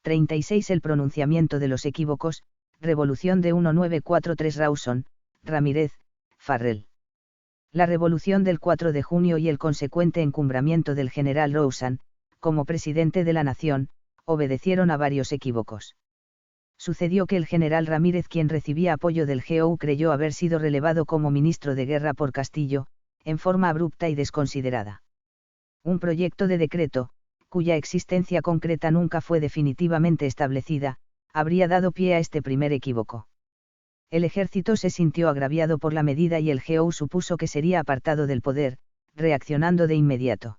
36 El pronunciamiento de los equívocos, Revolución de 1943 Rawson, Ramírez, Farrell. La revolución del 4 de junio y el consecuente encumbramiento del general Rawson, como presidente de la nación, obedecieron a varios equívocos. Sucedió que el general Ramírez, quien recibía apoyo del GOU, creyó haber sido relevado como ministro de guerra por Castillo, en forma abrupta y desconsiderada. Un proyecto de decreto, cuya existencia concreta nunca fue definitivamente establecida, habría dado pie a este primer equívoco. El ejército se sintió agraviado por la medida y el GOU supuso que sería apartado del poder, reaccionando de inmediato.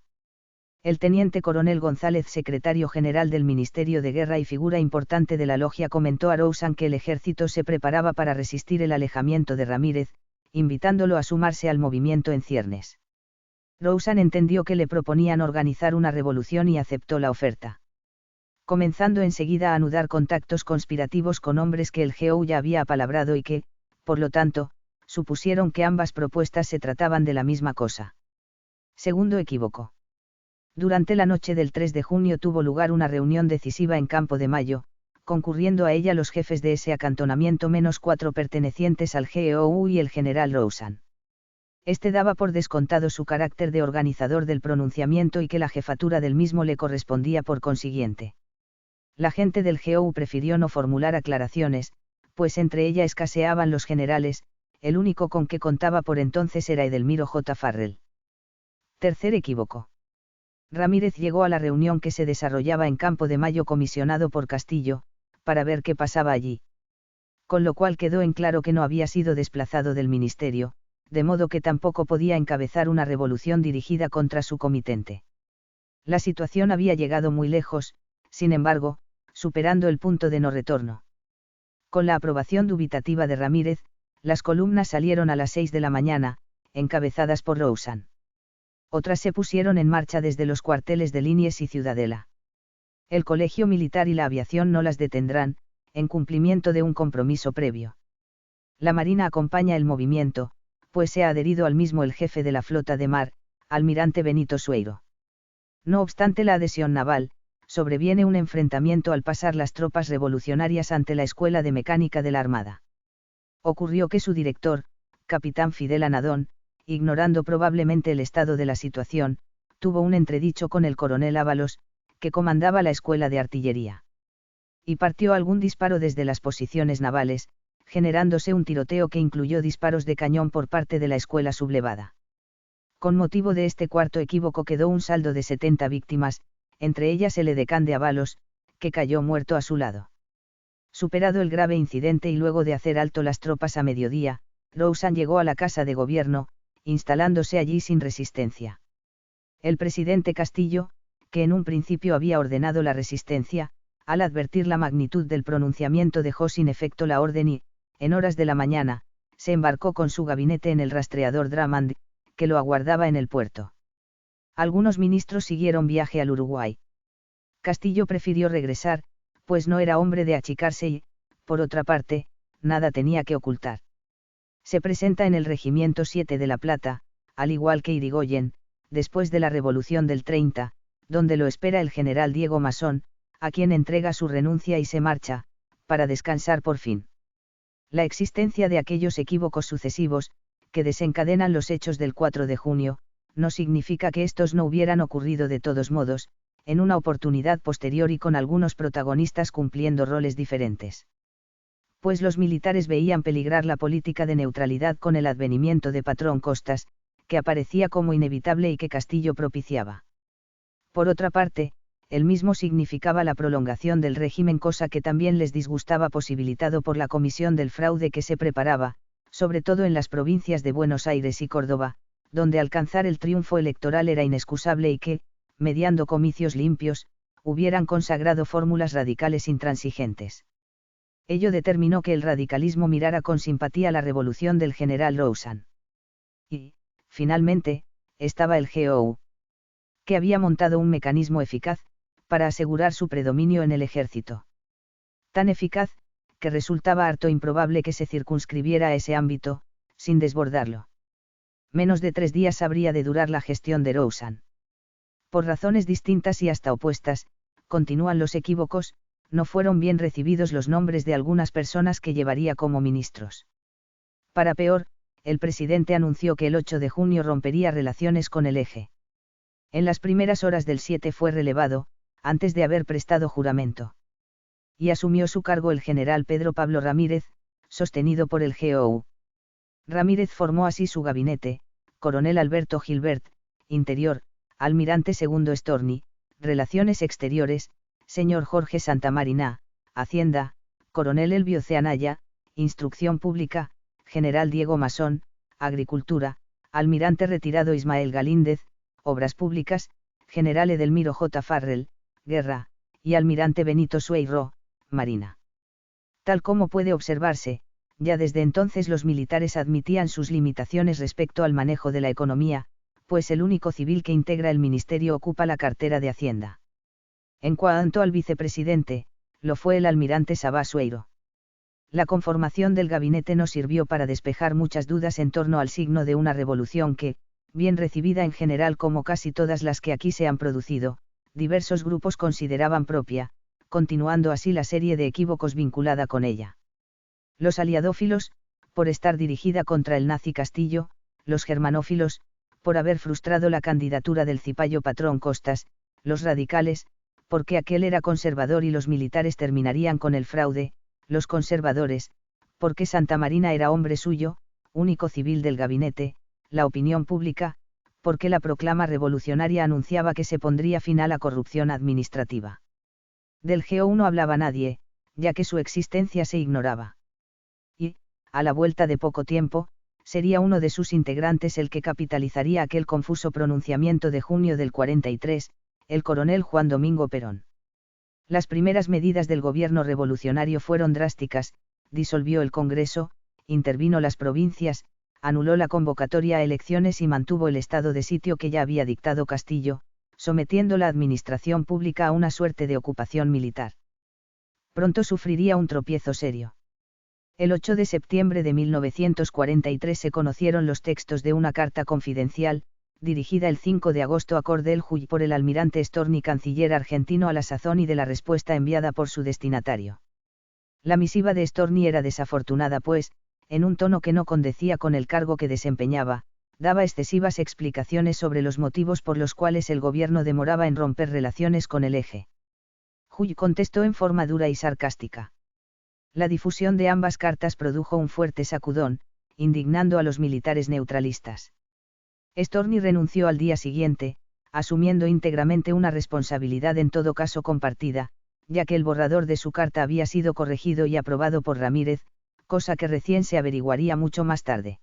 El teniente coronel González, secretario general del Ministerio de Guerra y figura importante de la logia, comentó a Rawson que el ejército se preparaba para resistir el alejamiento de Ramírez, invitándolo a sumarse al movimiento en ciernes. Rawson entendió que le proponían organizar una revolución y aceptó la oferta. Comenzando enseguida a anudar contactos conspirativos con hombres que el GOU ya había apalabrado y que, por lo tanto, supusieron que ambas propuestas se trataban de la misma cosa. Segundo equívoco. Durante la noche del 3 de junio tuvo lugar una reunión decisiva en Campo de Mayo, concurriendo a ella los jefes de ese acantonamiento menos 4 pertenecientes al GOU y el general Rawson. Este daba por descontado su carácter de organizador del pronunciamiento y que la jefatura del mismo le correspondía por consiguiente. La gente del GOU prefirió no formular aclaraciones, pues entre ella escaseaban los generales, el único con que contaba por entonces era Edelmiro J. Farrell. Tercer equívoco. Ramírez llegó a la reunión que se desarrollaba en Campo de Mayo comisionado por Castillo, para ver qué pasaba allí. Con lo cual quedó en claro que no había sido desplazado del ministerio, de modo que tampoco podía encabezar una revolución dirigida contra su comitente. La situación había llegado muy lejos, sin embargo, superando el punto de no retorno. Con la aprobación dubitativa de Ramírez, las columnas salieron a las 6 de la mañana, encabezadas por Rawson. Otras se pusieron en marcha desde los cuarteles de Liniers y Ciudadela. El Colegio Militar y la aviación no las detendrán, en cumplimiento de un compromiso previo. La Marina acompaña el movimiento, pues se ha adherido al mismo el jefe de la flota de mar, almirante Benito Sueiro. No obstante la adhesión naval, sobreviene un enfrentamiento al pasar las tropas revolucionarias ante la Escuela de Mecánica de la Armada. Ocurrió que su director, capitán Fidel Anadón, ignorando probablemente el estado de la situación, tuvo un entredicho con el coronel Ábalos, que comandaba la escuela de artillería. Y partió algún disparo desde las posiciones navales, generándose un tiroteo que incluyó disparos de cañón por parte de la escuela sublevada. Con motivo de este cuarto equívoco quedó un saldo de 70 víctimas, entre ellas el edecán de Ábalos, que cayó muerto a su lado. Superado el grave incidente y luego de hacer alto las tropas a mediodía, Rawson llegó a la Casa de Gobierno, instalándose allí sin resistencia. El presidente Castillo, que en un principio había ordenado la resistencia, al advertir la magnitud del pronunciamiento dejó sin efecto la orden y, en horas de la mañana, se embarcó con su gabinete en el rastreador Drummond, que lo aguardaba en el puerto. Algunos ministros siguieron viaje al Uruguay. Castillo prefirió regresar, pues no era hombre de achicarse y, por otra parte, nada tenía que ocultar. Se presenta en el Regimiento 7 de La Plata, al igual que Irigoyen, después de la Revolución del 30, donde lo espera el general Diego Masón, a quien entrega su renuncia y se marcha, para descansar por fin. La existencia de aquellos equívocos sucesivos, que desencadenan los hechos del 4 de junio, no significa que estos no hubieran ocurrido de todos modos, en una oportunidad posterior y con algunos protagonistas cumpliendo roles diferentes. Pues los militares veían peligrar la política de neutralidad con el advenimiento de Patrón Costas, que aparecía como inevitable y que Castillo propiciaba. Por otra parte, el mismo significaba la prolongación del régimen, cosa que también les disgustaba, posibilitado por la comisión del fraude que se preparaba, sobre todo en las provincias de Buenos Aires y Córdoba, donde alcanzar el triunfo electoral era inexcusable y que, mediando comicios limpios, hubieran consagrado fórmulas radicales intransigentes. Ello determinó que el radicalismo mirara con simpatía la revolución del general Rawson. Y, finalmente, estaba el GOU, que había montado un mecanismo eficaz, para asegurar su predominio en el ejército. Tan eficaz, que resultaba harto improbable que se circunscribiera a ese ámbito, sin desbordarlo. Menos de 3 días habría de durar la gestión de Rawson. Por razones distintas y hasta opuestas, continúan los equívocos, no fueron bien recibidos los nombres de algunas personas que llevaría como ministros. Para peor, el presidente anunció que el 8 de junio rompería relaciones con el Eje. En las primeras horas del 7 fue relevado, antes de haber prestado juramento. Y asumió su cargo el general Pedro Pablo Ramírez, sostenido por el GOU. Ramírez formó así su gabinete: coronel Alberto Gilbert, Interior, almirante segundo Storni, Relaciones Exteriores, señor Jorge Santamarina, Hacienda, coronel Elvio Ceanaya, Instrucción Pública, general Diego Masón, Agricultura, almirante retirado Ismael Galíndez, Obras Públicas, general Edelmiro J. Farrell, Guerra, y almirante Benito Sueiro, Marina. Tal como puede observarse, ya desde entonces los militares admitían sus limitaciones respecto al manejo de la economía, pues el único civil que integra el ministerio ocupa la cartera de Hacienda. En cuanto al vicepresidente, lo fue el almirante Sabá Sueiro. La conformación del gabinete no sirvió para despejar muchas dudas en torno al signo de una revolución que, bien recibida en general como casi todas las que aquí se han producido, diversos grupos consideraban propia, continuando así la serie de equívocos vinculada con ella. Los aliadófilos, por estar dirigida contra el nazi Castillo; los germanófilos, por haber frustrado la candidatura del cipayo patrón Costas; los radicales, porque aquel era conservador y los militares terminarían con el fraude; los conservadores, porque Santamarina era hombre suyo, único civil del gabinete; la opinión pública, porque la proclama revolucionaria anunciaba que se pondría fin a la corrupción administrativa. Del GO no hablaba nadie, ya que su existencia se ignoraba. Y, a la vuelta de poco tiempo, sería uno de sus integrantes el que capitalizaría aquel confuso pronunciamiento de junio del 43, el coronel Juan Domingo Perón. Las primeras medidas del gobierno revolucionario fueron drásticas: disolvió el Congreso, intervino las provincias, anuló la convocatoria a elecciones y mantuvo el estado de sitio que ya había dictado Castillo, sometiendo la administración pública a una suerte de ocupación militar. Pronto sufriría un tropiezo serio. El 8 de septiembre de 1943 se conocieron los textos de una carta confidencial, dirigida el 5 de agosto a Cordell Hull por el almirante Storni, canciller argentino a la sazón, y de la respuesta enviada por su destinatario. La misiva de Storni era desafortunada pues, en un tono que no condecía con el cargo que desempeñaba, daba excesivas explicaciones sobre los motivos por los cuales el gobierno demoraba en romper relaciones con el Eje. Hull contestó en forma dura y sarcástica. La difusión de ambas cartas produjo un fuerte sacudón, indignando a los militares neutralistas. Storni renunció al día siguiente, asumiendo íntegramente una responsabilidad en todo caso compartida, ya que el borrador de su carta había sido corregido y aprobado por Ramírez, cosa que recién se averiguaría mucho más tarde.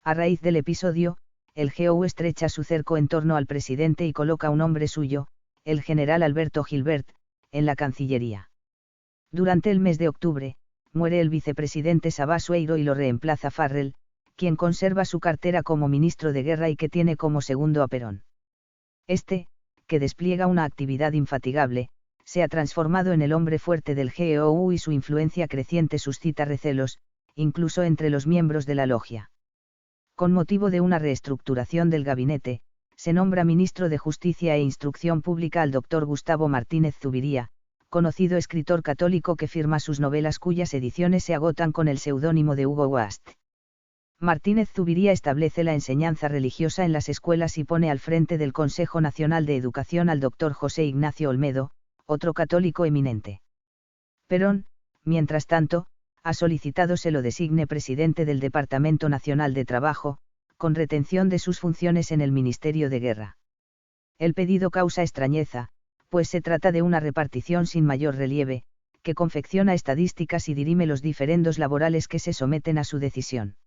A raíz del episodio, el GOU estrecha su cerco en torno al presidente y coloca un hombre suyo, el general Alberto Gilbert, en la Cancillería. Durante el mes de octubre, muere el vicepresidente Sabá Sueiro y lo reemplaza Farrell, quien conserva su cartera como ministro de Guerra y que tiene como segundo a Perón. Este, que despliega una actividad infatigable, se ha transformado en el hombre fuerte del GOU y su influencia creciente suscita recelos, incluso entre los miembros de la logia. Con motivo de una reestructuración del gabinete, se nombra ministro de Justicia e Instrucción Pública al doctor Gustavo Martínez Zuviría, conocido escritor católico que firma sus novelas cuyas ediciones se agotan con el seudónimo de Hugo Wast. Martínez Zuviría establece la enseñanza religiosa en las escuelas y pone al frente del Consejo Nacional de Educación al doctor José Ignacio Olmedo, otro católico eminente. Perón, mientras tanto, ha solicitado se lo designe presidente del Departamento Nacional de Trabajo, con retención de sus funciones en el Ministerio de Guerra. El pedido causa extrañeza, pues se trata de una repartición sin mayor relieve, que confecciona estadísticas y dirime los diferendos laborales que se someten a su decisión.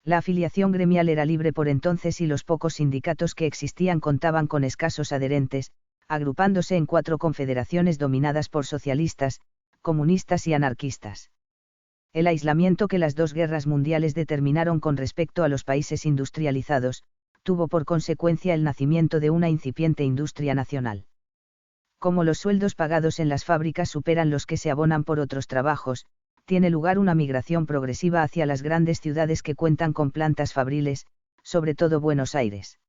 La afiliación gremial era libre por entonces y los pocos sindicatos que existían contaban con escasos adherentes, agrupándose en 4 confederaciones dominadas por socialistas, comunistas y anarquistas. El aislamiento que las 2 guerras mundiales determinaron con respecto a los países industrializados, tuvo por consecuencia el nacimiento de una incipiente industria nacional. Como los sueldos pagados en las fábricas superan los que se abonan por otros trabajos, tiene lugar una migración progresiva hacia las grandes ciudades que cuentan con plantas fabriles, sobre todo Buenos Aires.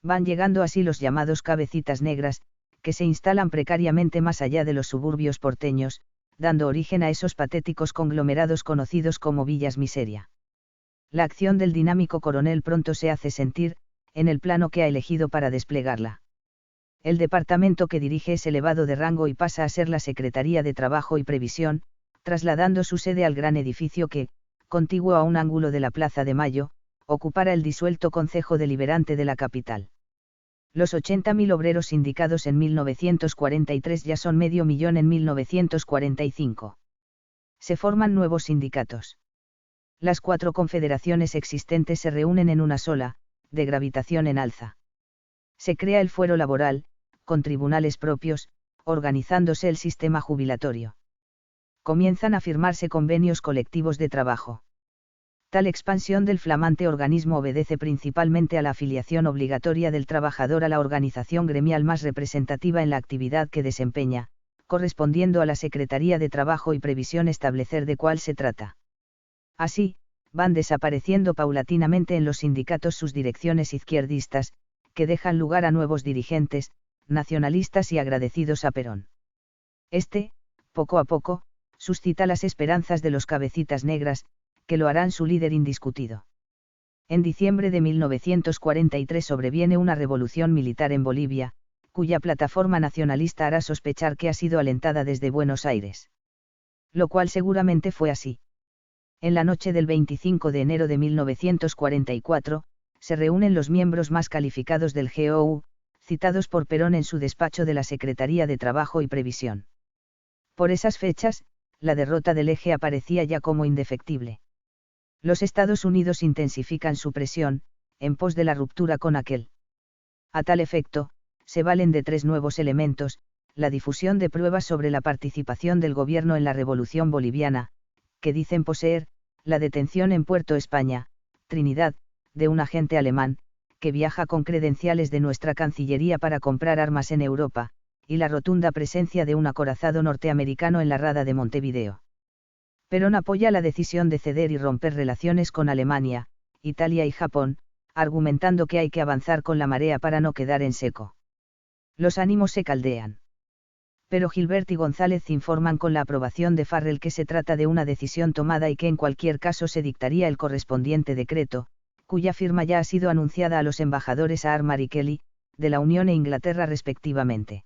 Van llegando así los llamados cabecitas negras, que se instalan precariamente más allá de los suburbios porteños, dando origen a esos patéticos conglomerados conocidos como villas miseria. La acción del dinámico coronel pronto se hace sentir, en el plano que ha elegido para desplegarla. El departamento que dirige es elevado de rango y pasa a ser la Secretaría de Trabajo y Previsión, trasladando su sede al gran edificio que, contiguo a un ángulo de la Plaza de Mayo, ocupara el disuelto Concejo Deliberante de la capital. Los 80.000 obreros sindicados en 1943 ya son 500.000 en 1945. Se forman nuevos sindicatos. Las 4 confederaciones existentes se reúnen en una sola, de gravitación en alza. Se crea el fuero laboral, con tribunales propios, organizándose el sistema jubilatorio. Comienzan a firmarse convenios colectivos de trabajo. Tal expansión del flamante organismo obedece principalmente a la afiliación obligatoria del trabajador a la organización gremial más representativa en la actividad que desempeña, correspondiendo a la Secretaría de Trabajo y Previsión establecer de cuál se trata. Así, van desapareciendo paulatinamente en los sindicatos sus direcciones izquierdistas, que dejan lugar a nuevos dirigentes, nacionalistas y agradecidos a Perón. Este, poco a poco, suscita las esperanzas de los cabecitas negras, que lo harán su líder indiscutido. En diciembre de 1943 sobreviene una revolución militar en Bolivia, cuya plataforma nacionalista hará sospechar que ha sido alentada desde Buenos Aires. Lo cual seguramente fue así. En la noche del 25 de enero de 1944, se reúnen los miembros más calificados del GOU, citados por Perón en su despacho de la Secretaría de Trabajo y Previsión. Por esas fechas, la derrota del Eje aparecía ya como indefectible. Los Estados Unidos intensifican su presión, en pos de la ruptura con aquel. A tal efecto, se valen de 3 nuevos elementos: la difusión de pruebas sobre la participación del gobierno en la Revolución Boliviana, que dicen poseer, la detención en Puerto España, Trinidad, de un agente alemán, que viaja con credenciales de nuestra Cancillería para comprar armas en Europa, y la rotunda presencia de un acorazado norteamericano en la rada de Montevideo. Perón apoya la decisión de ceder y romper relaciones con Alemania, Italia y Japón, argumentando que hay que avanzar con la marea para no quedar en seco. Los ánimos se caldean. Pero Gilbert y González informan con la aprobación de Farrell que se trata de una decisión tomada y que en cualquier caso se dictaría el correspondiente decreto, cuya firma ya ha sido anunciada a los embajadores Armar y Kelly, de la Unión e Inglaterra respectivamente.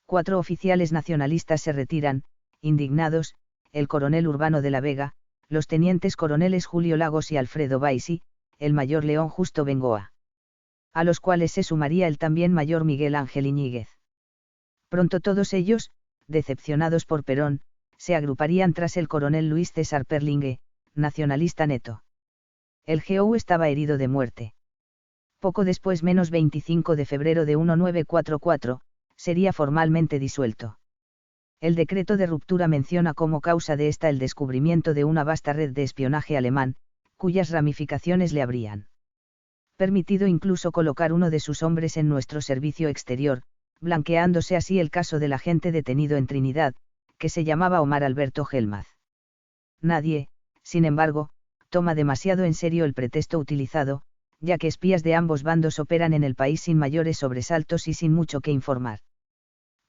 4 oficiales nacionalistas se retiran, indignados: el coronel Urbano de la Vega, los tenientes coroneles Julio Lagos y Alfredo Baisi, el mayor León Justo Bengoa. A los cuales se sumaría el también mayor Miguel Ángel Iñiguez. Pronto todos ellos, decepcionados por Perón, se agruparían tras el coronel Luis César Perlingue, nacionalista neto. El GOU estaba herido de muerte. Poco después, menos 25 de febrero de 1944, sería formalmente disuelto. El decreto de ruptura menciona como causa de esta el descubrimiento de una vasta red de espionaje alemán, cuyas ramificaciones le habrían permitido incluso colocar uno de sus hombres en nuestro servicio exterior, blanqueándose así el caso del agente detenido en Trinidad, que se llamaba Omar Alberto Gelmaz. Nadie, sin embargo, toma demasiado en serio el pretexto utilizado, ya que espías de ambos bandos operan en el país sin mayores sobresaltos y sin mucho que informar.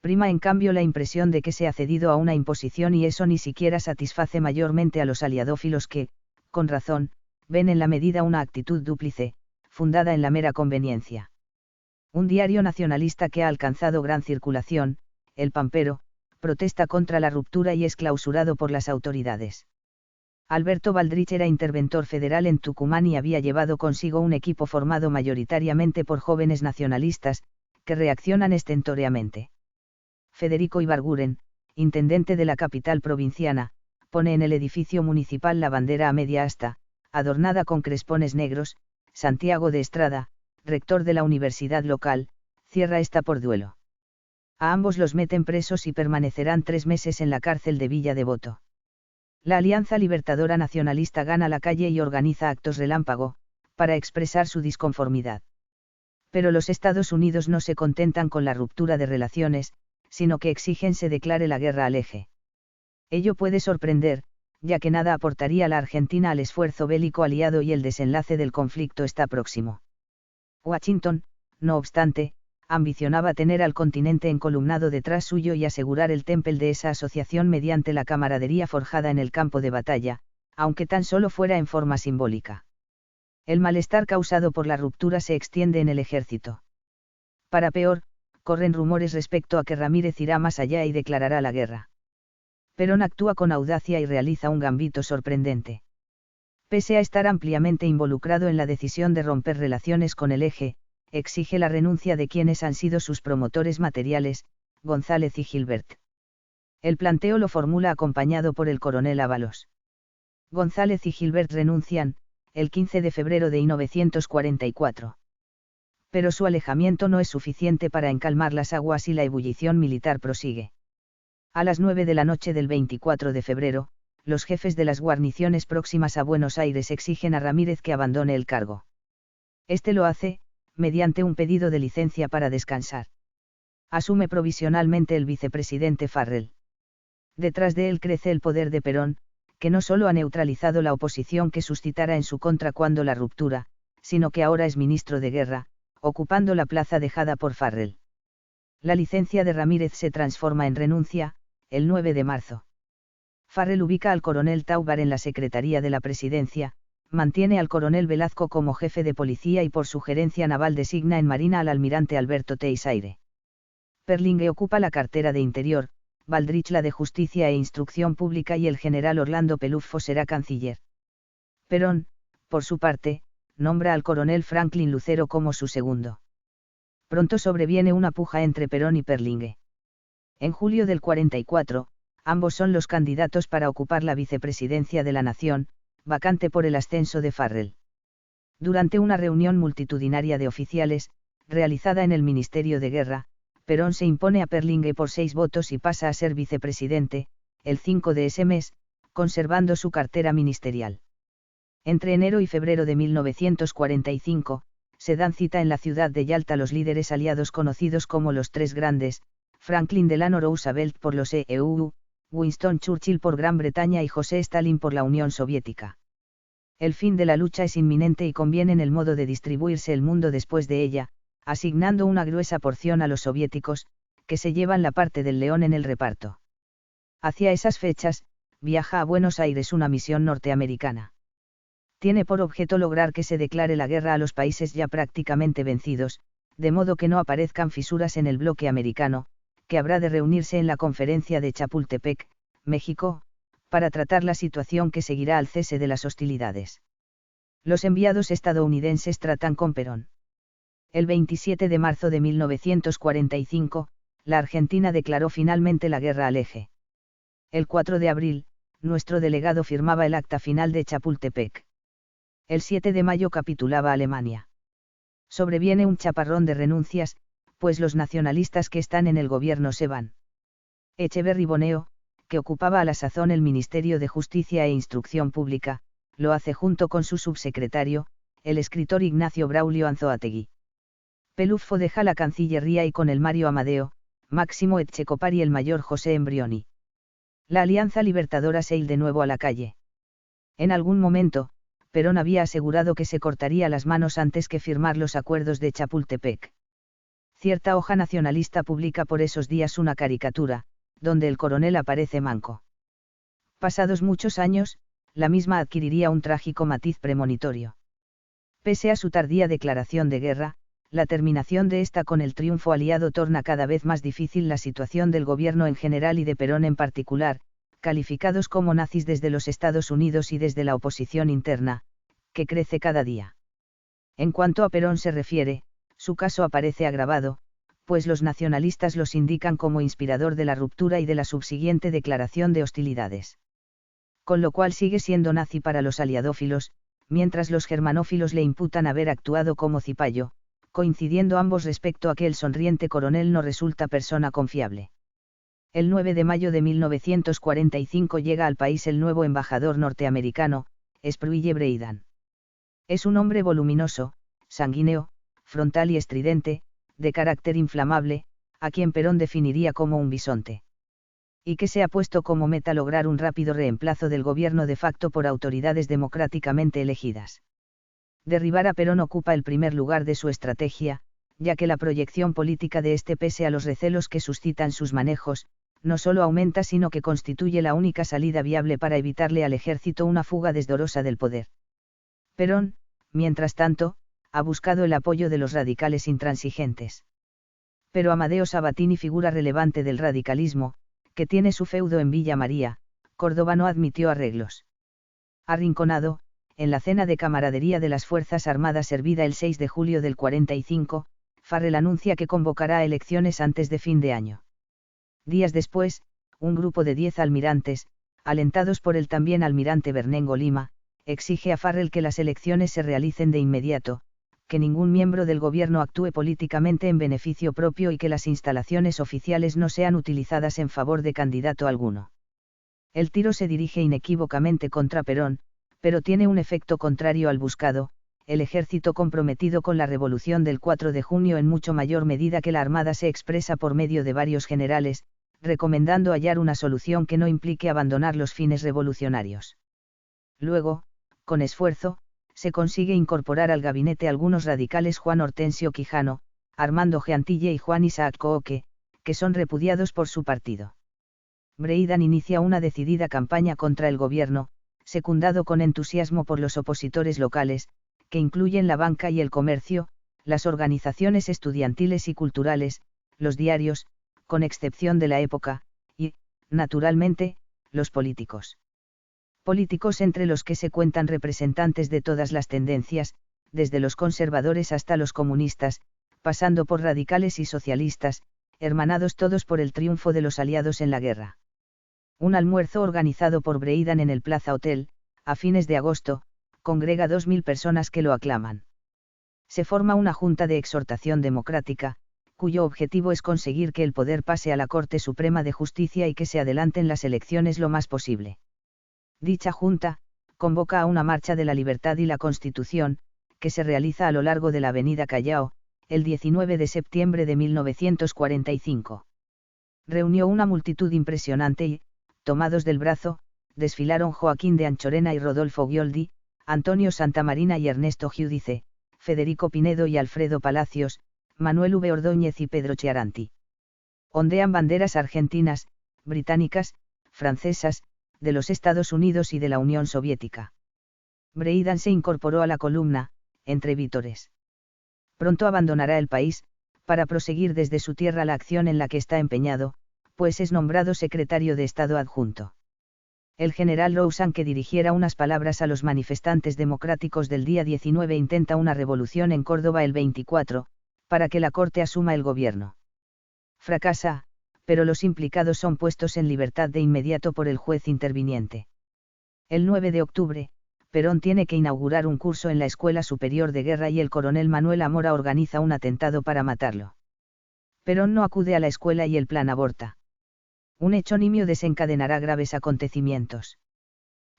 Prima en cambio la impresión de que se ha cedido a una imposición, y eso ni siquiera satisface mayormente a los aliadófilos que, con razón, ven en la medida una actitud dúplice, fundada en la mera conveniencia. Un diario nacionalista que ha alcanzado gran circulación, El Pampero, protesta contra la ruptura y es clausurado por las autoridades. Alberto Baldrich era interventor federal en Tucumán y había llevado consigo un equipo formado mayoritariamente por jóvenes nacionalistas, que reaccionan estentóreamente. Federico Ibarguren, intendente de la capital provinciana, pone en el edificio municipal la bandera a media asta, adornada con crespones negros. Santiago de Estrada, rector de la universidad local, cierra esta por duelo. A ambos los meten presos y permanecerán 3 meses en la cárcel de Villa Devoto. La Alianza Libertadora Nacionalista gana la calle y organiza actos relámpago, para expresar su disconformidad. Pero los Estados Unidos no se contentan con la ruptura de relaciones, sino que exigen se declare la guerra al Eje. Ello puede sorprender, ya que nada aportaría la Argentina al esfuerzo bélico aliado y el desenlace del conflicto está próximo. Washington, no obstante, ambicionaba tener al continente encolumnado detrás suyo y asegurar el temple de esa asociación mediante la camaradería forjada en el campo de batalla, aunque tan solo fuera en forma simbólica. El malestar causado por la ruptura se extiende en el ejército. Para peor, corren rumores respecto a que Ramírez irá más allá y declarará la guerra. Perón actúa con audacia y realiza un gambito sorprendente. Pese a estar ampliamente involucrado en la decisión de romper relaciones con el Eje, exige la renuncia de quienes han sido sus promotores materiales, González y Gilbert. El planteo lo formula acompañado por el coronel Ábalos. González y Gilbert renuncian, el 15 de febrero de 1944. Pero su alejamiento no es suficiente para encalmar las aguas y la ebullición militar prosigue. A las 9 de la noche del 24 de febrero, los jefes de las guarniciones próximas a Buenos Aires exigen a Ramírez que abandone el cargo. Este lo hace, mediante un pedido de licencia para descansar. Asume provisionalmente el vicepresidente Farrell. Detrás de él crece el poder de Perón, que no solo ha neutralizado la oposición que suscitara en su contra cuando la ruptura, sino que ahora es ministro de guerra, ocupando la plaza dejada por Farrell. La licencia de Ramírez se transforma en renuncia, el 9 de marzo. Farrell ubica al coronel Taubar en la Secretaría de la Presidencia, mantiene al coronel Velasco como jefe de policía y por sugerencia naval designa en Marina al almirante Alberto Teixeira. Perlinge ocupa la cartera de Interior, Baldrich la de Justicia e Instrucción Pública y el general Orlando Pelufo será canciller. Perón, por su parte, nombra al coronel Franklin Lucero como su segundo. Pronto sobreviene una puja entre Perón y Perlinge. En julio del 44, ambos son los candidatos para ocupar la vicepresidencia de la Nación, vacante por el ascenso de Farrell. Durante una reunión multitudinaria de oficiales, realizada en el Ministerio de Guerra, Perón se impone a Perlinge por 6 votos y pasa a ser vicepresidente, el 5 de ese mes, conservando su cartera ministerial. Entre enero y febrero de 1945, se dan cita en la ciudad de Yalta los líderes aliados conocidos como los Tres Grandes, Franklin Delano Roosevelt por los EUU, Winston Churchill por Gran Bretaña y José Stalin por la Unión Soviética. El fin de la lucha es inminente y conviene en el modo de distribuirse el mundo después de ella, asignando una gruesa porción a los soviéticos, que se llevan la parte del león en el reparto. Hacia esas fechas, viaja a Buenos Aires una misión norteamericana. Tiene por objeto lograr que se declare la guerra a los países ya prácticamente vencidos, de modo que no aparezcan fisuras en el bloque americano, que habrá de reunirse en la conferencia de Chapultepec, México, para tratar la situación que seguirá al cese de las hostilidades. Los enviados estadounidenses tratan con Perón. El 27 de marzo de 1945, la Argentina declaró finalmente la guerra al Eje. El 4 de abril, nuestro delegado firmaba el acta final de Chapultepec. El 7 de mayo capitulaba Alemania. Sobreviene un chaparrón de renuncias, pues los nacionalistas que están en el gobierno se van. Echeverri Boneo, que ocupaba a la sazón el Ministerio de Justicia e Instrucción Pública, lo hace junto con su subsecretario, el escritor Ignacio Braulio Anzoátegui. Pelufo deja la Cancillería y con el Mario Amadeo, Máximo Etchecopar y el mayor José Embrioni. La Alianza Libertadora se ir de nuevo a la calle. En algún momento, Perón había asegurado que se cortaría las manos antes que firmar los acuerdos de Chapultepec. Cierta hoja nacionalista publica por esos días una caricatura, donde el coronel aparece manco. Pasados muchos años, la misma adquiriría un trágico matiz premonitorio. Pese a su tardía declaración de guerra, la terminación de esta con el triunfo aliado torna cada vez más difícil la situación del gobierno en general y de Perón en particular, calificados como nazis desde los Estados Unidos y desde la oposición interna, que crece cada día. En cuanto a Perón se refiere, su caso aparece agravado, pues los nacionalistas los indican como inspirador de la ruptura y de la subsiguiente declaración de hostilidades. Con lo cual sigue siendo nazi para los aliadófilos, mientras los germanófilos le imputan haber actuado como cipayo, coincidiendo ambos respecto a que el sonriente coronel no resulta persona confiable. El 9 de mayo de 1945 llega al país el nuevo embajador norteamericano, Spruille Breidan. Es un hombre voluminoso, sanguíneo, frontal y estridente, de carácter inflamable, a quien Perón definiría como un bisonte. Y que se ha puesto como meta lograr un rápido reemplazo del gobierno de facto por autoridades democráticamente elegidas. Derribar a Perón ocupa el primer lugar de su estrategia, ya que la proyección política de este, pese a los recelos que suscitan sus manejos, no solo aumenta sino que constituye la única salida viable para evitarle al ejército una fuga desdorosa del poder. Perón, mientras tanto, ha buscado el apoyo de los radicales intransigentes. Pero Amadeo Sabatini, figura relevante del radicalismo, que tiene su feudo en Villa María, Córdoba, no admitió arreglos. Arrinconado, en la cena de camaradería de las Fuerzas Armadas servida el 6 de julio del 45, Farrell anuncia que convocará elecciones antes de fin de año. Días después, un grupo de 10 almirantes, alentados por el también almirante Bernengo Lima, exige a Farrell que las elecciones se realicen de inmediato, que ningún miembro del gobierno actúe políticamente en beneficio propio y que las instalaciones oficiales no sean utilizadas en favor de candidato alguno. El tiro se dirige inequívocamente contra Perón, pero tiene un efecto contrario al buscado, el ejército comprometido con la revolución del 4 de junio en mucho mayor medida que la Armada se expresa por medio de varios generales, recomendando hallar una solución que no implique abandonar los fines revolucionarios. Luego, con esfuerzo, se consigue incorporar al gabinete algunos radicales: Juan Hortensio Quijano, Armando Giantille y Juan Isaac Cooque, que son repudiados por su partido. Breidan inicia una decidida campaña contra el gobierno, secundado con entusiasmo por los opositores locales, que incluyen la banca y el comercio, las organizaciones estudiantiles y culturales, los diarios, con excepción de la Época, y, naturalmente, los políticos. Políticos entre los que se cuentan representantes de todas las tendencias, desde los conservadores hasta los comunistas, pasando por radicales y socialistas, hermanados todos por el triunfo de los aliados en la guerra. Un almuerzo organizado por Breidan en el Plaza Hotel, a fines de agosto, congrega 2.000 personas que lo aclaman. Se forma una junta de exhortación democrática, cuyo objetivo es conseguir que el poder pase a la Corte Suprema de Justicia y que se adelanten las elecciones lo más posible. Dicha junta, convoca a una marcha de la libertad y la Constitución, que se realiza a lo largo de la Avenida Callao, el 19 de septiembre de 1945. Reunió una multitud impresionante y, tomados del brazo, desfilaron Joaquín de Anchorena y Rodolfo Ghioldi, Antonio Santamarina y Ernesto Giudice, Federico Pinedo y Alfredo Palacios, Manuel V. Ordóñez y Pedro Chiaranti. Ondean banderas argentinas, británicas, francesas, de los Estados Unidos y de la Unión Soviética. Breidan se incorporó a la columna, entre vítores. Pronto abandonará el país, para proseguir desde su tierra la acción en la que está empeñado, pues es nombrado secretario de Estado adjunto. El general Rousan, que dirigiera unas palabras a los manifestantes democráticos del día 19, intenta una revolución en Córdoba el 24, para que la Corte asuma el gobierno. Fracasa, pero los implicados son puestos en libertad de inmediato por el juez interviniente. El 9 de octubre, Perón tiene que inaugurar un curso en la Escuela Superior de Guerra y el coronel Manuel Amora organiza un atentado para matarlo. Perón no acude a la escuela y el plan aborta. Un hecho nimio desencadenará graves acontecimientos.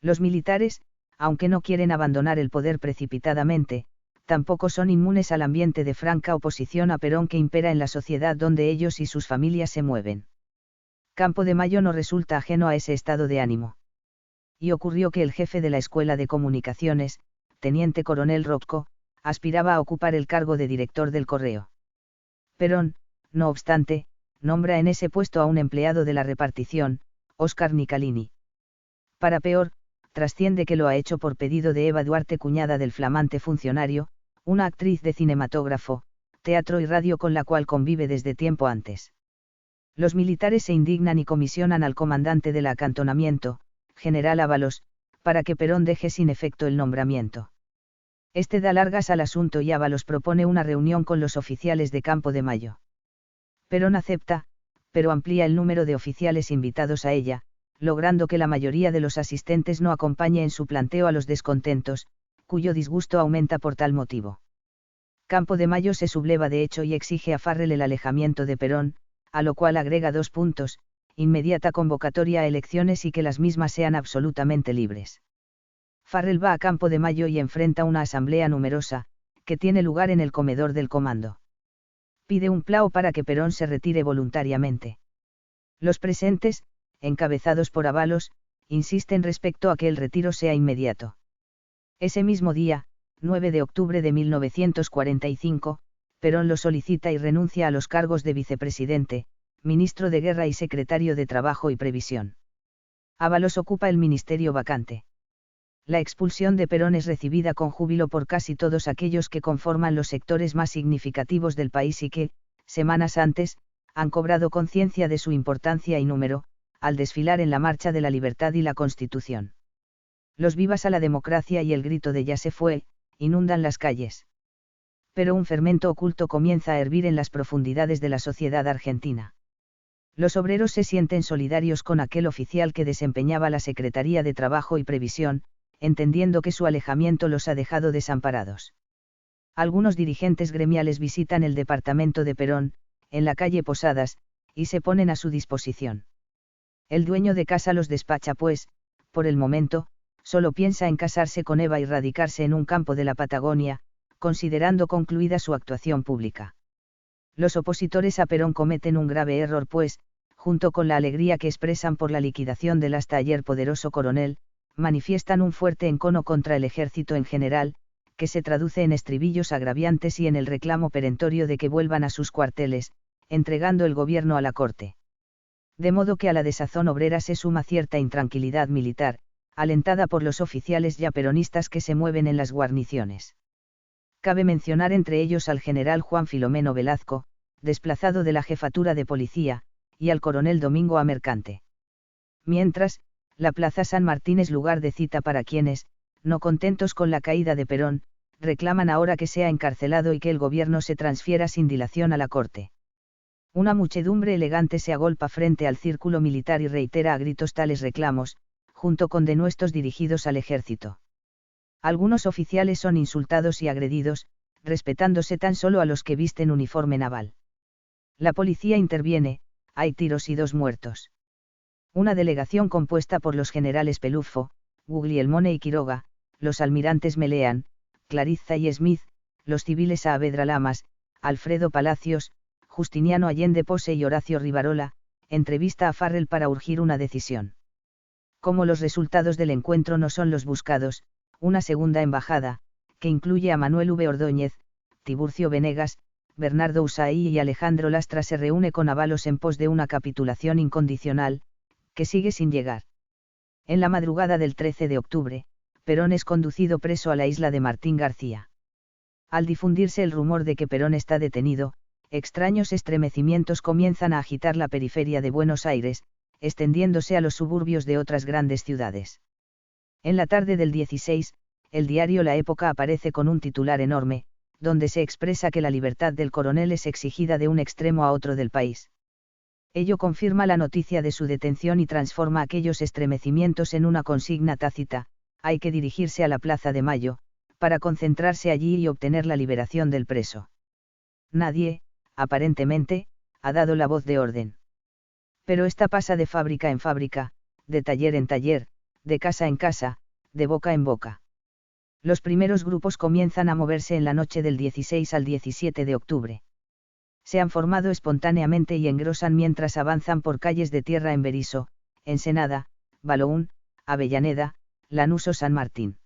Los militares, aunque no quieren abandonar el poder precipitadamente, tampoco son inmunes al ambiente de franca oposición a Perón que impera en la sociedad donde ellos y sus familias se mueven. Campo de Mayo no resulta ajeno a ese estado de ánimo. Y ocurrió que el jefe de la Escuela de Comunicaciones, teniente coronel Rocco, aspiraba a ocupar el cargo de director del correo. Perón, no obstante, nombra en ese puesto a un empleado de la repartición, Óscar Nicalini. Para peor, trasciende que lo ha hecho por pedido de Eva Duarte, cuñada del flamante funcionario, una actriz de cinematógrafo, teatro y radio con la cual convive desde tiempo antes. Los militares se indignan y comisionan al comandante del acantonamiento, general Ábalos, para que Perón deje sin efecto el nombramiento. Este da largas al asunto y Ábalos propone una reunión con los oficiales de Campo de Mayo. Perón acepta, pero amplía el número de oficiales invitados a ella, logrando que la mayoría de los asistentes no acompañe en su planteo a los descontentos, cuyo disgusto aumenta por tal motivo. Campo de Mayo se subleva de hecho y exige a Farrell el alejamiento de Perón, a lo cual agrega 2 puntos: inmediata convocatoria a elecciones y que las mismas sean absolutamente libres. Farrell va a Campo de Mayo y enfrenta una asamblea numerosa, que tiene lugar en el comedor del comando. Pide un plao para que Perón se retire voluntariamente. Los presentes, encabezados por Ábalos, insisten respecto a que el retiro sea inmediato. Ese mismo día, 9 de octubre de 1945, Perón lo solicita y renuncia a los cargos de vicepresidente, ministro de Guerra y secretario de Trabajo y Previsión. Ábalos ocupa el ministerio vacante. La expulsión de Perón es recibida con júbilo por casi todos aquellos que conforman los sectores más significativos del país y que, semanas antes, han cobrado conciencia de su importancia y número, al desfilar en la Marcha de la Libertad y la Constitución. Los vivas a la democracia y el grito de ya se fue, inundan las calles. Pero un fermento oculto comienza a hervir en las profundidades de la sociedad argentina. Los obreros se sienten solidarios con aquel oficial que desempeñaba la Secretaría de Trabajo y Previsión, entendiendo que su alejamiento los ha dejado desamparados. Algunos dirigentes gremiales visitan el departamento de Perón, en la calle Posadas, y se ponen a su disposición. El dueño de casa los despacha pues, por el momento, solo piensa en casarse con Eva y radicarse en un campo de la Patagonia, considerando concluida su actuación pública. Los opositores a Perón cometen un grave error pues, junto con la alegría que expresan por la liquidación del hasta ayer poderoso coronel, manifiestan un fuerte encono contra el ejército en general, que se traduce en estribillos agraviantes y en el reclamo perentorio de que vuelvan a sus cuarteles, entregando el gobierno a la corte. De modo que a la desazón obrera se suma cierta intranquilidad militar, alentada por los oficiales ya peronistas que se mueven en las guarniciones. Cabe mencionar entre ellos al general Juan Filomeno Velazco, desplazado de la jefatura de policía, y al coronel Domingo A. Mercante. Mientras, la Plaza San Martín es lugar de cita para quienes, no contentos con la caída de Perón, reclaman ahora que sea encarcelado y que el gobierno se transfiera sin dilación a la corte. Una muchedumbre elegante se agolpa frente al círculo militar y reitera a gritos tales reclamos, junto con denuestos dirigidos al ejército. Algunos oficiales son insultados y agredidos, respetándose tan solo a los que visten uniforme naval. La policía interviene, hay tiros y 2 muertos. Una delegación compuesta por los generales Pelufo, Guglielmone y Quiroga, los almirantes Meleán, Clarizza y Smith, los civiles Saavedra Lamas, Alfredo Palacios, Justiniano Allende Pose y Horacio Rivarola, entrevista a Farrell para urgir una decisión. Como los resultados del encuentro no son los buscados, una segunda embajada, que incluye a Manuel V. Ordóñez, Tiburcio Venegas, Bernardo Usaí y Alejandro Lastra se reúne con Ábalos en pos de una capitulación incondicional, que sigue sin llegar. En la madrugada del 13 de octubre, Perón es conducido preso a la isla de Martín García. Al difundirse el rumor de que Perón está detenido, extraños estremecimientos comienzan a agitar la periferia de Buenos Aires, extendiéndose a los suburbios de otras grandes ciudades. En la tarde del 16, el diario La Época aparece con un titular enorme, donde se expresa que la libertad del coronel es exigida de un extremo a otro del país. Ello confirma la noticia de su detención y transforma aquellos estremecimientos en una consigna tácita: hay que dirigirse a la Plaza de Mayo, para concentrarse allí y obtener la liberación del preso. Nadie, aparentemente, ha dado la voz de orden. Pero esta pasa de fábrica en fábrica, de taller en taller, de casa en casa, de boca en boca. Los primeros grupos comienzan a moverse en la noche del 16 al 17 de octubre. Se han formado espontáneamente y engrosan mientras avanzan por calles de tierra en Berisso, Ensenada, Baloún, Avellaneda, Lanús o San Martín.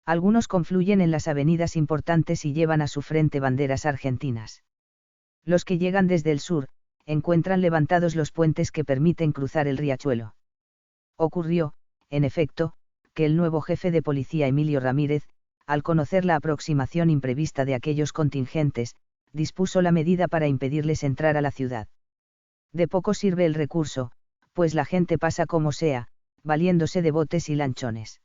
Algunos confluyen en las avenidas importantes y llevan a su frente banderas argentinas. Los que llegan desde el sur, encuentran levantados los puentes que permiten cruzar el riachuelo. Ocurrió, en efecto, que el nuevo jefe de policía Emilio Ramírez, al conocer la aproximación imprevista de aquellos contingentes, dispuso la medida para impedirles entrar a la ciudad. De poco sirve el recurso, pues la gente pasa como sea, valiéndose de botes y lanchones.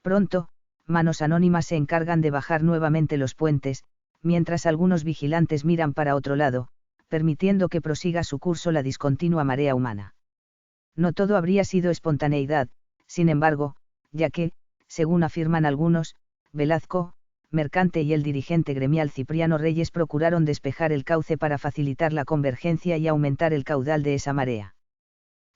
Pronto, manos anónimas se encargan de bajar nuevamente los puentes, mientras algunos vigilantes miran para otro lado, permitiendo que prosiga su curso la discontinua marea humana. No todo habría sido espontaneidad, sin embargo, ya que, según afirman algunos, Velazco, Mercante y el dirigente gremial Cipriano Reyes procuraron despejar el cauce para facilitar la convergencia y aumentar el caudal de esa marea.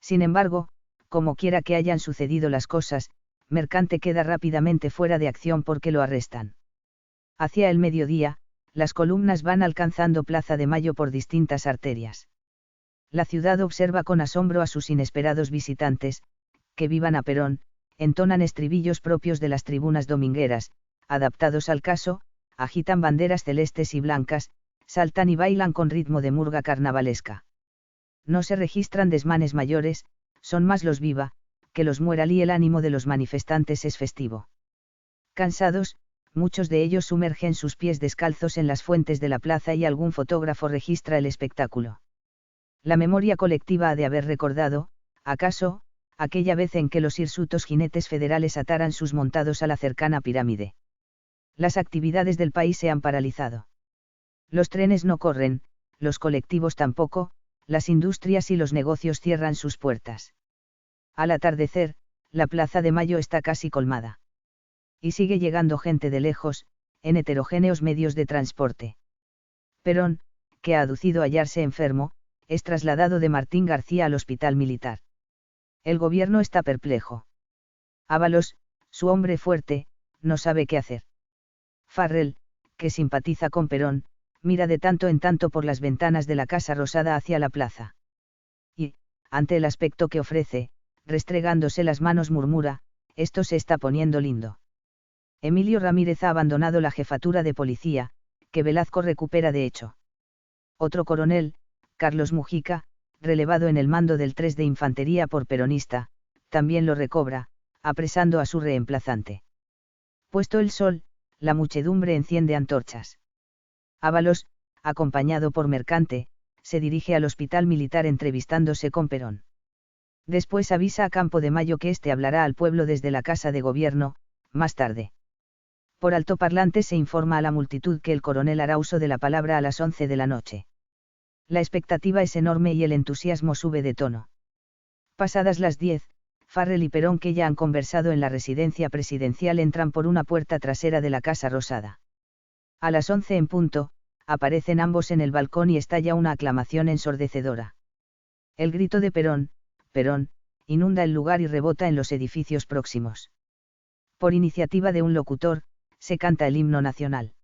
Sin embargo, como quiera que hayan sucedido las cosas, Mercante queda rápidamente fuera de acción porque lo arrestan. Hacia el mediodía, las columnas van alcanzando Plaza de Mayo por distintas arterias. La ciudad observa con asombro a sus inesperados visitantes, que vivan a Perón, entonan estribillos propios de las tribunas domingueras, adaptados al caso, agitan banderas celestes y blancas, saltan y bailan con ritmo de murga carnavalesca. No se registran desmanes mayores, son más los viva, que los mueral y el ánimo de los manifestantes es festivo. Cansados, muchos de ellos sumergen sus pies descalzos en las fuentes de la plaza y algún fotógrafo registra el espectáculo. La memoria colectiva ha de haber recordado, acaso, aquella vez en que los hirsutos jinetes federales ataran sus montados a la cercana pirámide. Las actividades del país se han paralizado. Los trenes no corren, los colectivos tampoco, las industrias y los negocios cierran sus puertas. Al atardecer, la Plaza de Mayo está casi colmada. Y sigue llegando gente de lejos, en heterogéneos medios de transporte. Perón, que ha aducido hallarse enfermo, es trasladado de Martín García al hospital militar. El gobierno está perplejo. Ábalos, su hombre fuerte, no sabe qué hacer. Farrell, que simpatiza con Perón, mira de tanto en tanto por las ventanas de la Casa Rosada hacia la plaza. Y, ante el aspecto que ofrece, restregándose las manos murmura, esto se está poniendo lindo. Emilio Ramírez ha abandonado la jefatura de policía, que Velazco recupera de hecho. Otro coronel, Carlos Mujica, relevado en el mando del 3 de Infantería por peronista, también lo recobra, apresando a su reemplazante. Puesto el sol, la muchedumbre enciende antorchas. Ábalos, acompañado por Mercante, se dirige al hospital militar entrevistándose con Perón. Después avisa a Campo de Mayo que éste hablará al pueblo desde la Casa de Gobierno, más tarde. Por altoparlante se informa a la multitud que el coronel hará uso de la palabra a las 11 de la noche. La expectativa es enorme y el entusiasmo sube de tono. Pasadas las 10, Farrell y Perón, que ya han conversado en la residencia presidencial, entran por una puerta trasera de la Casa Rosada. A las 11 en punto, aparecen ambos en el balcón y estalla una aclamación ensordecedora. El grito de Perón, Perón, inunda el lugar y rebota en los edificios próximos. Por iniciativa de un locutor, se canta el himno nacional.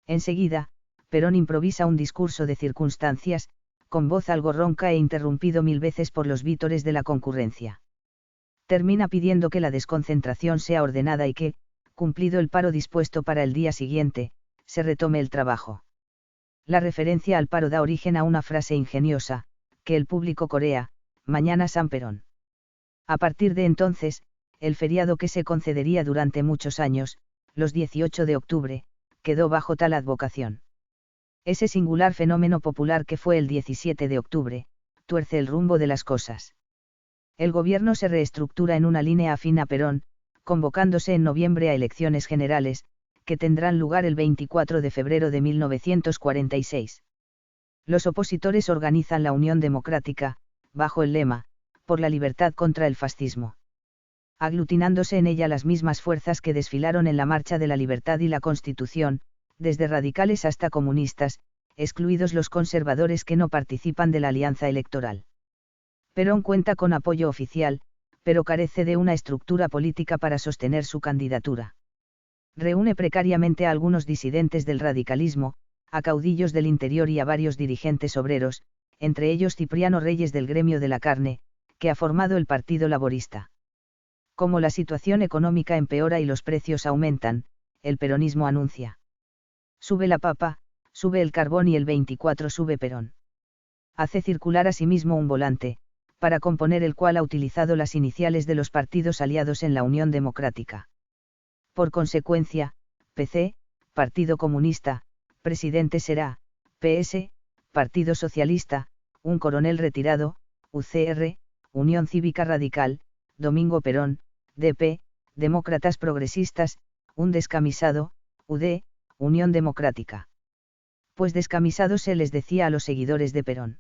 Enseguida, Perón improvisa un discurso de circunstancias, con voz algo ronca e interrumpido 1000 veces por los vítores de la concurrencia. Termina pidiendo que la desconcentración sea ordenada y que, cumplido el paro dispuesto para el día siguiente, se retome el trabajo. La referencia al paro da origen a una frase ingeniosa, que el público corea, mañana San Perón. A partir de entonces, el feriado que se concedería durante muchos años, los 18 de octubre, quedó bajo tal advocación. Ese singular fenómeno popular que fue el 17 de octubre, tuerce el rumbo de las cosas. El gobierno se reestructura en una línea afín a Perón, convocándose en noviembre a elecciones generales, que tendrán lugar el 24 de febrero de 1946. Los opositores organizan la Unión Democrática, bajo el lema, por la libertad contra el fascismo. Aglutinándose en ella las mismas fuerzas que desfilaron en la Marcha de la Libertad y la Constitución, desde radicales hasta comunistas, excluidos los conservadores que no participan de la alianza electoral. Perón cuenta con apoyo oficial, pero carece de una estructura política para sostener su candidatura. Reúne precariamente a algunos disidentes del radicalismo, a caudillos del interior y a varios dirigentes obreros, entre ellos Cipriano Reyes del gremio de la carne, que ha formado el Partido Laborista. Como la situación económica empeora y los precios aumentan, el peronismo anuncia: sube la papa, sube el carbón y el 24 sube Perón. Hace circular asimismo un volante, para componer el cual ha utilizado las iniciales de los partidos aliados en la Unión Democrática. Por consecuencia, PC, Partido Comunista, presidente será, PS, Partido Socialista, un coronel retirado, UCR, Unión Cívica Radical, Domingo Perón, DP, Demócratas Progresistas, un descamisado, UD, Unión Democrática. Pues descamisado se les decía a los seguidores de Perón.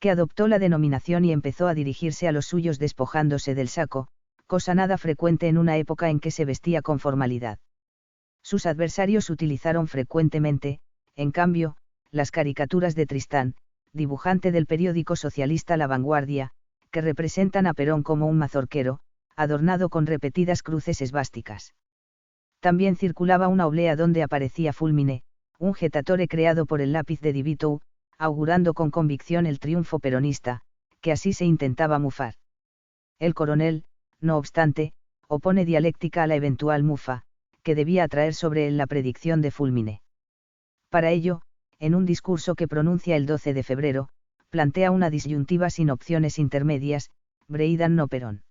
Que adoptó la denominación y empezó a dirigirse a los suyos despojándose del saco, cosa nada frecuente en una época en que se vestía con formalidad. Sus adversarios utilizaron frecuentemente, en cambio, las caricaturas de Tristán, dibujante del periódico socialista La Vanguardia, que representan a Perón como un mazorquero, adornado con repetidas cruces esvásticas. También circulaba una oblea donde aparecía Fulmine, un jetatore creado por el lápiz de Di Vittou, augurando con convicción el triunfo peronista, que así se intentaba mufar. El coronel, no obstante, opone dialéctica a la eventual mufa, que debía atraer sobre él la predicción de Fulmine. Para ello, en un discurso que pronuncia el 12 de febrero, plantea una disyuntiva sin opciones intermedias, Breidan no Perón.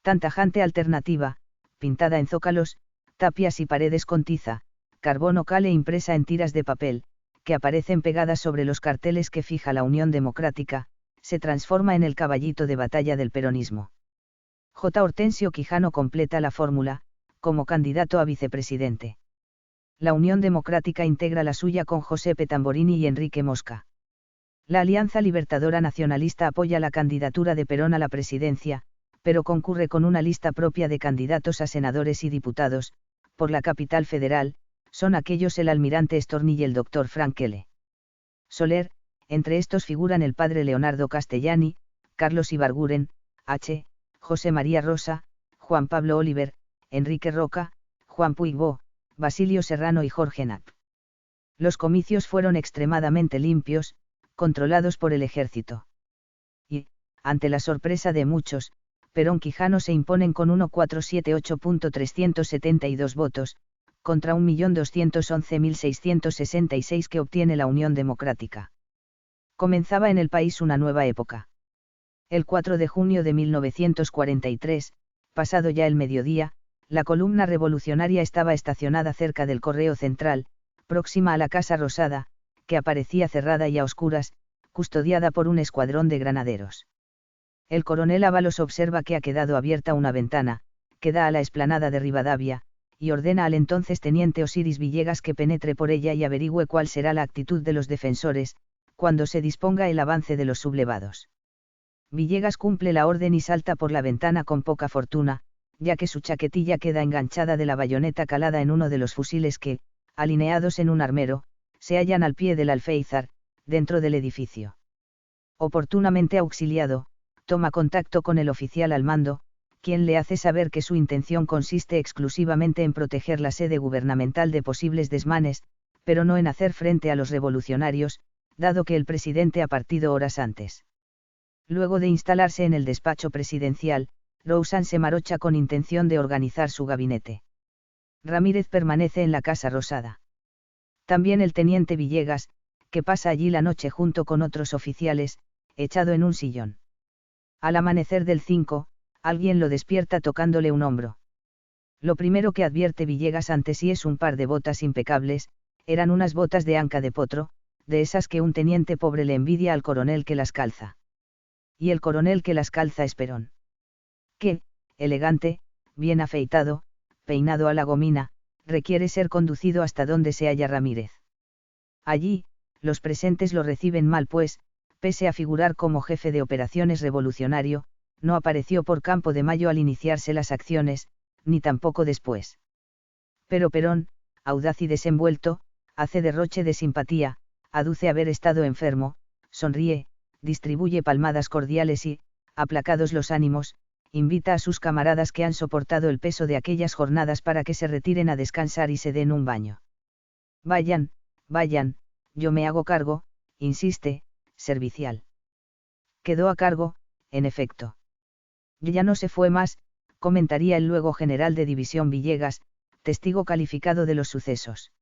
Tan tajante alternativa, pintada en zócalos, tapias y paredes con tiza, carbón o cal e impresa en tiras de papel, que aparecen pegadas sobre los carteles que fija la Unión Democrática, se transforma en el caballito de batalla del peronismo. J. Hortensio Quijano completa la fórmula, como candidato a vicepresidente. La Unión Democrática integra la suya con Giuseppe Tamborini y Enrique Mosca. La Alianza Libertadora Nacionalista apoya la candidatura de Perón a la presidencia, pero concurre con una lista propia de candidatos a senadores y diputados. Por la capital federal, son aquellos el almirante Storni y el doctor Frank L. Soler, entre estos figuran el padre Leonardo Castellani, Carlos Ibarguren, H., José María Rosa, Juan Pablo Oliver, Enrique Roca, Juan Puigbo, Basilio Serrano y Jorge Knapp. Los comicios fueron extremadamente limpios, controlados por el ejército. Y, ante la sorpresa de muchos, Perón Quijano se imponen con 1.478.372 votos, contra 1.211.666 que obtiene la Unión Democrática. Comenzaba en el país una nueva época. El 4 de junio de 1943, pasado ya el mediodía, la columna revolucionaria estaba estacionada cerca del Correo Central, próxima a la Casa Rosada, que aparecía cerrada y a oscuras, custodiada por un escuadrón de granaderos. El coronel Ábalos observa que ha quedado abierta una ventana, que da a la explanada de Rivadavia, y ordena al entonces teniente Osiris Villegas que penetre por ella y averigüe cuál será la actitud de los defensores, cuando se disponga el avance de los sublevados. Villegas cumple la orden y salta por la ventana con poca fortuna, ya que su chaquetilla queda enganchada de la bayoneta calada en uno de los fusiles que, alineados en un armero, se hallan al pie del alféizar, dentro del edificio. Oportunamente auxiliado, toma contacto con el oficial al mando, quien le hace saber que su intención consiste exclusivamente en proteger la sede gubernamental de posibles desmanes, pero no en hacer frente a los revolucionarios, dado que el presidente ha partido horas antes. Luego de instalarse en el despacho presidencial, Rousan se marcha con intención de organizar su gabinete. Ramírez permanece en la Casa Rosada. También el teniente Villegas, que pasa allí la noche junto con otros oficiales, echado en un sillón. Al amanecer del 5, alguien lo despierta tocándole un hombro. Lo primero que advierte Villegas ante sí es un par de botas impecables, eran unas botas de anca de potro, de esas que un teniente pobre le envidia al coronel que las calza. Y el coronel que las calza es Perón. Que, elegante, bien afeitado, peinado a la gomina, requiere ser conducido hasta donde se halla Ramírez. Allí, los presentes lo reciben mal pues, pese a figurar como jefe de operaciones revolucionario, no apareció por Campo de Mayo al iniciarse las acciones, ni tampoco después. Pero Perón, audaz y desenvuelto, hace derroche de simpatía, aduce haber estado enfermo, sonríe, distribuye palmadas cordiales y, aplacados los ánimos, invita a sus camaradas que han soportado el peso de aquellas jornadas para que se retiren a descansar y se den un baño. Vayan, vayan, yo me hago cargo, insiste, servicial. Quedó a cargo, en efecto. Ya no se fue más, comentaría el luego general de división Villegas, testigo calificado de los sucesos.